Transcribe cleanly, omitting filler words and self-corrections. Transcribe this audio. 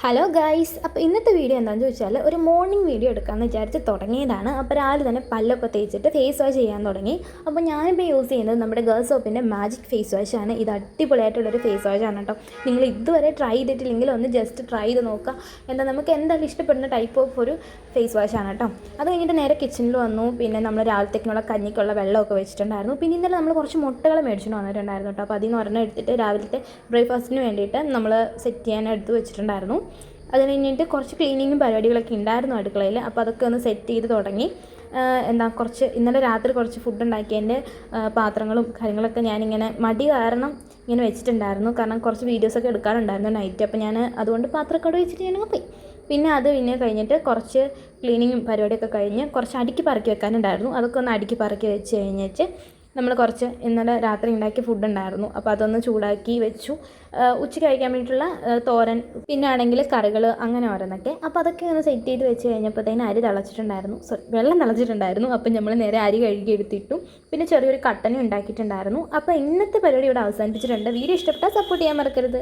Hello guys, അപ്പോൾ ഇന്നത്തെ video എന്താണെന്ന് ചോദിച്ചാൽ ഒരു മോർണിംഗ് വീഡിയോ എടുക്കാമെന്ന് വിചാരിച്ച് തുടങ്ങിയതാണ്. അപ്പോൾ രാവിലെ തന്നെ പല്ലൊക്കെ തേച്ചിട്ട് ഫേസ് വാഷ് ചെയ്യാൻ തുടങ്ങി. അപ്പോൾ ഞാനിപ്പോൾ യൂസ് ചെയ്യുന്നത് നമ്മുടെ ഗേൾസ് സോപ്പിൻ്റെ മാജിക് ഫേസ് വാഷാണ്. ഇത് അടിപൊളിയായിട്ടുള്ളൊരു ഫേസ് വാഷാണ് കേട്ടോ. നിങ്ങൾ ഇതുവരെ ട്രൈ ചെയ്തിട്ടില്ലെങ്കിൽ ഒന്ന് ജസ്റ്റ് ട്രൈ ചെയ്ത് നോക്കുക. നമുക്ക് എന്തായാലും ഇഷ്ടപ്പെടുന്ന ടൈപ്പ് ഓഫ് ഒരു ഫേസ് വാഷാണ് കേട്ടോ. അത് കഴിഞ്ഞിട്ട് നേരെ കിച്ചണിൽ വന്നു. പിന്നെ നമ്മൾ രാവിലത്തേക്കുള്ള കഞ്ഞിക്കുള്ള വെള്ളമൊക്കെ വെച്ചിട്ടുണ്ടായിരുന്നു. പിന്നെ ഇന്നലെ നമ്മൾ കുറച്ച് മുട്ടകൾ മേടിച്ചിട്ട് വന്നിട്ടുണ്ടായിരുന്നു കേട്ടോ. അപ്പോൾ അതിൽ നിന്ന് ഒരെണ്ണം എടുത്തിട്ട് രാവിലത്തെ ബ്രേക്ക്ഫാസ്റ്റിന് വേണ്ടിയിട്ട് നമ്മൾ സെറ്റ് ചെയ്യാൻ എടുത്ത് വെച്ചിട്ടുണ്ടായിരുന്നു. അത് കഴിഞ്ഞിട്ട് കുറച്ച് ക്ലീനിങ്ങും പരിപാടികളൊക്കെ ഉണ്ടായിരുന്നു അടുക്കളയിൽ. അപ്പോൾ അതൊക്കെ ഒന്ന് സെറ്റ് ചെയ്ത് തുടങ്ങി. കുറച്ച് ഇന്നലെ രാത്രി കുറച്ച് ഫുഡ് ഉണ്ടാക്കിയതിൻ്റെ പാത്രങ്ങളും കാര്യങ്ങളൊക്കെ ഞാനിങ്ങനെ മടി കാരണം ഇങ്ങനെ വെച്ചിട്ടുണ്ടായിരുന്നു. കാരണം കുറച്ച് വീഡിയോസൊക്കെ എടുക്കാനുണ്ടായിരുന്നു നൈറ്റ്. അപ്പോൾ ഞാൻ അതുകൊണ്ട് പാത്രമൊക്കെ അവിടെ വെച്ചിട്ട് ഞാനങ്ങ് പോയി. പിന്നെ കഴിഞ്ഞിട്ട് കുറച്ച് ക്ലീനിങ്ങും പരിപാടിയൊക്കെ കഴിഞ്ഞ് കുറച്ച് അടുക്കി പറക്കി വെക്കാനുണ്ടായിരുന്നു. അതൊക്കെ ഒന്ന് അടുക്കി പറക്കി വെച്ച് കഴിഞ്ഞിട്ട് നമ്മൾ കുറച്ച് ഇന്നലെ രാത്രി ഉണ്ടാക്കിയ ഫുഡ് ഉണ്ടായിരുന്നു. അപ്പോൾ അതൊന്ന് ചൂടാക്കി വെച്ചു. ഉച്ചയ്ക്ക് കഴിക്കാൻ വേണ്ടിയിട്ടുള്ള തോരൻ, പിന്നെ ആണെങ്കിൽ കറികൾ, അങ്ങനെ ഓരോന്നൊക്കെ. അപ്പോൾ അതൊക്കെ ഒന്ന് സെറ്റ് ചെയ്ത് വെച്ച് കഴിഞ്ഞപ്പോഴത്തേന് അരി തിളച്ചിട്ടുണ്ടായിരുന്നു, വെള്ളം തിളച്ചിട്ടുണ്ടായിരുന്നു. അപ്പം നമ്മൾ നേരെ അരി കഴുകി എടുത്തിട്ടു. പിന്നെ ചെറിയൊരു കട്ടനും ഉണ്ടാക്കിയിട്ടുണ്ടായിരുന്നു. അപ്പോൾ ഇന്നത്തെ പരിപാടി ഇവിടെ അവസാനിപ്പിച്ചിട്ടുണ്ട്. വീഡിയോ ഇഷ്ടപ്പെട്ടാൽ സപ്പോർട്ട് ചെയ്യാൻ മറക്കരുത്.